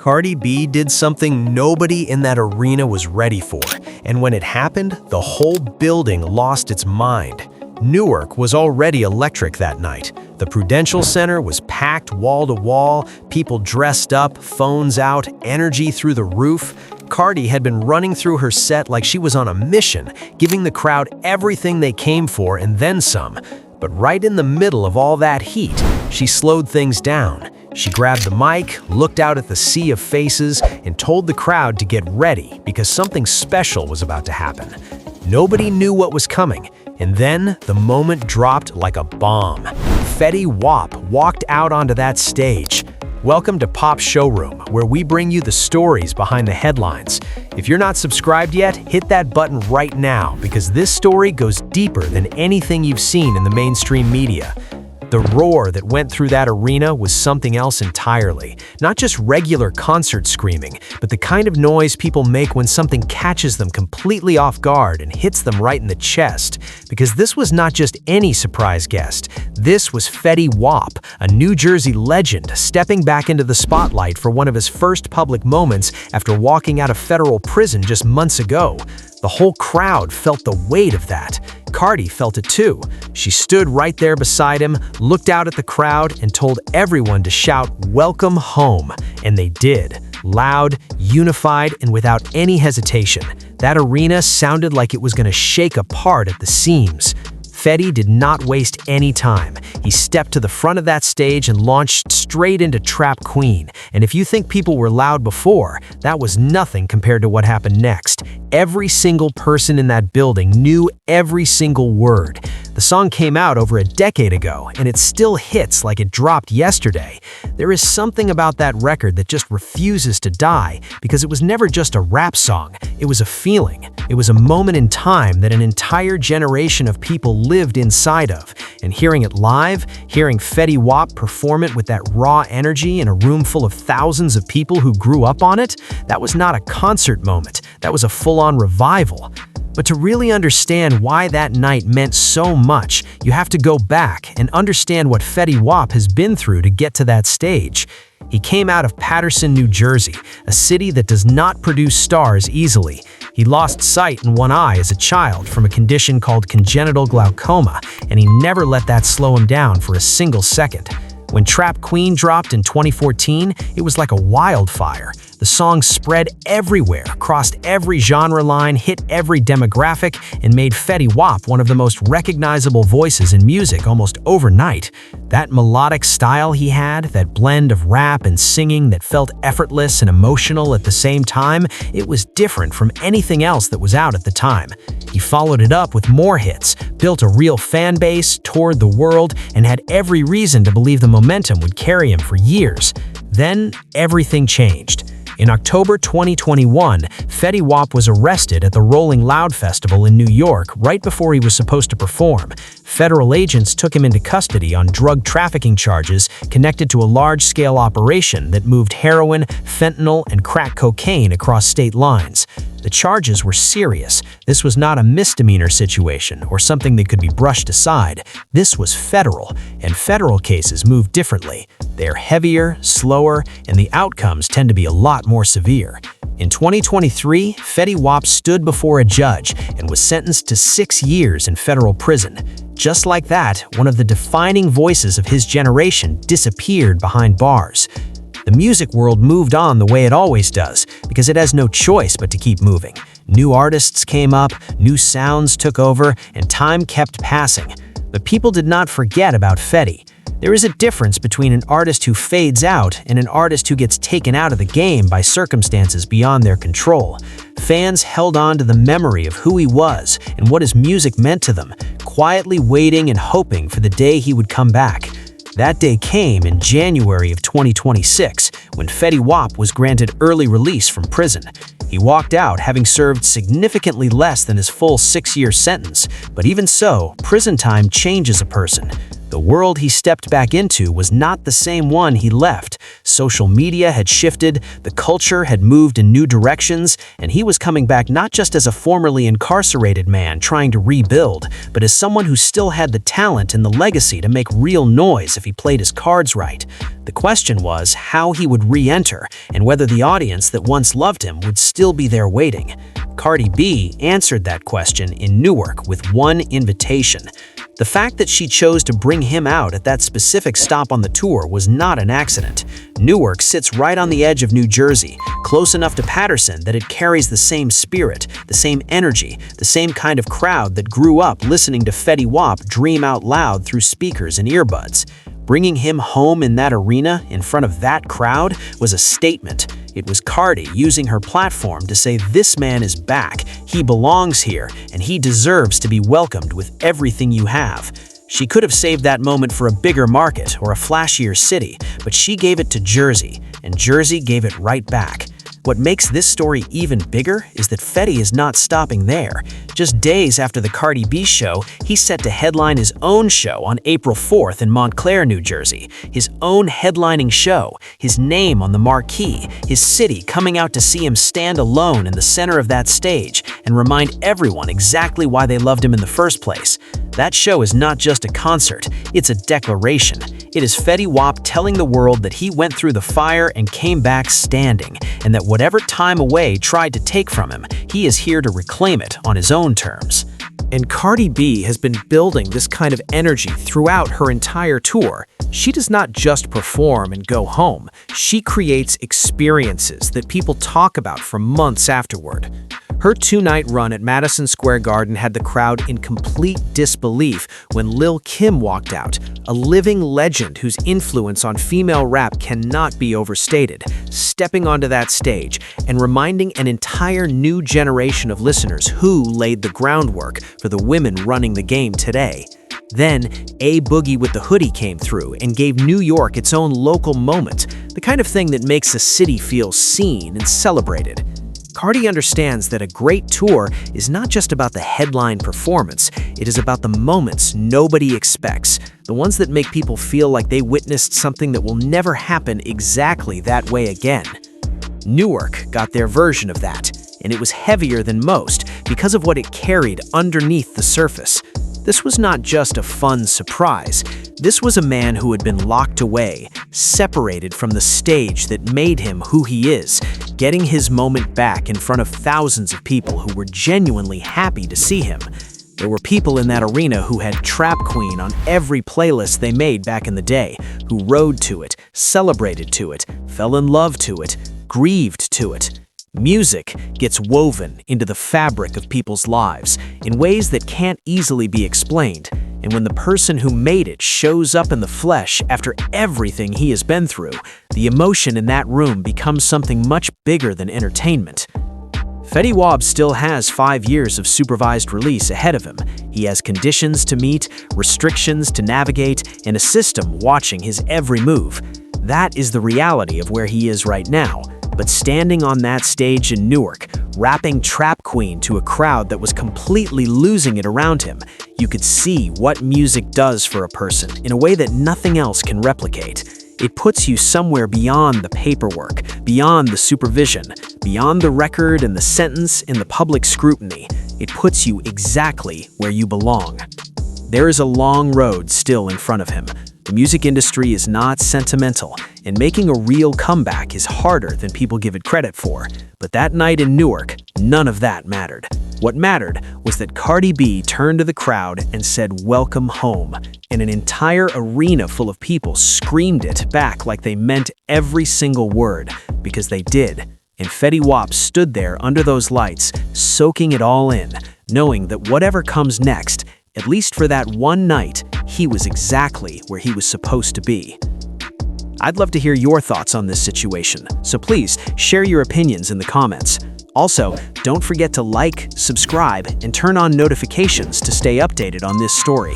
Cardi B did something nobody in that arena was ready for, and when it happened, the whole building lost its mind. Newark was already electric that night. The Prudential Center was packed wall to wall, people dressed up, phones out, energy through the roof. Cardi had been running through her set like she was on a mission, giving the crowd everything they came for and then some. But right in the middle of all that heat, she slowed things down. She grabbed the mic, looked out at the sea of faces, and told the crowd to get ready because something special was about to happen. Nobody knew what was coming, and then the moment dropped like a bomb. Fetty Wap walked out onto that stage. Welcome to Pop Showroom, where we bring you the stories behind the headlines. If you're not subscribed yet, hit that button right now because this story goes deeper than anything you've seen in the mainstream media. The roar that went through that arena was something else entirely. Not just regular concert screaming, but the kind of noise people make when something catches them completely off guard and hits them right in the chest. Because this was not just any surprise guest. This was Fetty Wap, a New Jersey legend, stepping back into the spotlight for one of his first public moments after walking out of federal prison just months ago. The whole crowd felt the weight of that. Cardi felt it too. She stood right there beside him, looked out at the crowd, and told everyone to shout, "Welcome home." And they did. Loud, unified, and without any hesitation. That arena sounded like it was going to shake apart at the seams. Fetty did not waste any time. He stepped to the front of that stage and launched straight into Trap Queen. And if you think people were loud before, that was nothing compared to what happened next. Every single person in that building knew every single word. The song came out over a decade ago, and it still hits like it dropped yesterday. There is something about that record that just refuses to die, because it was never just a rap song. It was a feeling. It was a moment in time that an entire generation of people lived inside of. And hearing it live, hearing Fetty Wap perform it with that raw energy in a room full of thousands of people who grew up on it, that was not a concert moment. That was a full-on revival. But to really understand why that night meant so much, you have to go back and understand what Fetty Wap has been through to get to that stage. He came out of Paterson, New Jersey, a city that does not produce stars easily. He lost sight in one eye as a child from a condition called congenital glaucoma, and he never let that slow him down for a single second. When Trap Queen dropped in 2014, it was like a wildfire. The song spread everywhere, crossed every genre line, hit every demographic, and made Fetty Wap one of the most recognizable voices in music almost overnight. That melodic style he had, that blend of rap and singing that felt effortless and emotional at the same time, it was different from anything else that was out at the time. He followed it up with more hits, built a real fan base, toured the world, and had every reason to believe the momentum would carry him for years. Then, everything changed. In October 2021, Fetty Wap was arrested at the Rolling Loud Festival in New York right before he was supposed to perform. Federal agents took him into custody on drug trafficking charges connected to a large-scale operation that moved heroin, fentanyl, and crack cocaine across state lines. The charges were serious. This was not a misdemeanor situation or something that could be brushed aside. This was federal, and federal cases move differently. They are heavier, slower, and the outcomes tend to be a lot more severe. In 2023, Fetty Wap stood before a judge and was sentenced to 6 years in federal prison. Just like that, one of the defining voices of his generation disappeared behind bars. The music world moved on the way it always does, because it has no choice but to keep moving. New artists came up, new sounds took over, and time kept passing. But people did not forget about Fetty. There is a difference between an artist who fades out and an artist who gets taken out of the game by circumstances beyond their control. Fans held on to the memory of who he was and what his music meant to them, quietly waiting and hoping for the day he would come back. That day came in January of 2026, when Fetty Wap was granted early release from prison. He walked out having served significantly less than his full 6-year sentence, but even so, prison time changes a person. The world he stepped back into was not the same one he left. Social media had shifted, the culture had moved in new directions, and he was coming back not just as a formerly incarcerated man trying to rebuild, but as someone who still had the talent and the legacy to make real noise if he played his cards right. The question was how he would re-enter, and whether the audience that once loved him would still be there waiting. Cardi B answered that question in Newark with one invitation. The fact that she chose to bring him out at that specific stop on the tour was not an accident. Newark sits right on the edge of New Jersey, close enough to Patterson that it carries the same spirit, the same energy, the same kind of crowd that grew up listening to Fetty Wap dream out loud through speakers and earbuds. Bringing him home in that arena, in front of that crowd, was a statement. It was Cardi using her platform to say this man is back, he belongs here, and he deserves to be welcomed with everything you have. She could have saved that moment for a bigger market or a flashier city, but she gave it to Jersey, and Jersey gave it right back. What makes this story even bigger is that Fetty is not stopping there. Just days after the Cardi B show, he's set to headline his own show on April 4th in Montclair, New Jersey. His own headlining show, his name on the marquee, his city coming out to see him stand alone in the center of that stage and remind everyone exactly why they loved him in the first place. That show is not just a concert, it's a declaration. It is Fetty Wap telling the world that he went through the fire and came back standing, and that whatever time away tried to take from him, he is here to reclaim it on his own terms. And Cardi B has been building this kind of energy throughout her entire tour. She does not just perform and go home. She creates experiences that people talk about for months afterward. Her two-night run at Madison Square Garden had the crowd in complete disbelief when Lil' Kim walked out, a living legend whose influence on female rap cannot be overstated, stepping onto that stage and reminding an entire new generation of listeners who laid the groundwork for the women running the game today. Then, A Boogie with the Hoodie came through and gave New York its own local moment, the kind of thing that makes a city feel seen and celebrated. Cardi understands that a great tour is not just about the headline performance, it is about the moments nobody expects, the ones that make people feel like they witnessed something that will never happen exactly that way again. Newark got their version of that, and it was heavier than most because of what it carried underneath the surface. This was not just a fun surprise. This was a man who had been locked away, separated from the stage that made him who he is, getting his moment back in front of thousands of people who were genuinely happy to see him. There were people in that arena who had Trap Queen on every playlist they made back in the day, who rode to it, celebrated to it, fell in love to it, grieved to it. Music gets woven into the fabric of people's lives in ways that can't easily be explained, and when the person who made it shows up in the flesh after everything he has been through, the emotion in that room becomes something much bigger than entertainment. Fetty Wap still has 5 years of supervised release ahead of him. He has conditions to meet, restrictions to navigate, and a system watching his every move. That is the reality of where he is right now. But standing on that stage in Newark, rapping Trap Queen to a crowd that was completely losing it around him, you could see what music does for a person in a way that nothing else can replicate. It puts you somewhere beyond the paperwork, beyond the supervision, beyond the record and the sentence and the public scrutiny. It puts you exactly where you belong. There is a long road still in front of him. The music industry is not sentimental, and making a real comeback is harder than people give it credit for. But that night in Newark, none of that mattered. What mattered was that Cardi B turned to the crowd and said, "Welcome home," and an entire arena full of people screamed it back like they meant every single word, because they did. And Fetty Wap stood there under those lights, soaking it all in, knowing that whatever comes next, at least for that one night, he was exactly where he was supposed to be. I'd love to hear your thoughts on this situation, so please share your opinions in the comments. Also, don't forget to like, subscribe, and turn on notifications to stay updated on this story.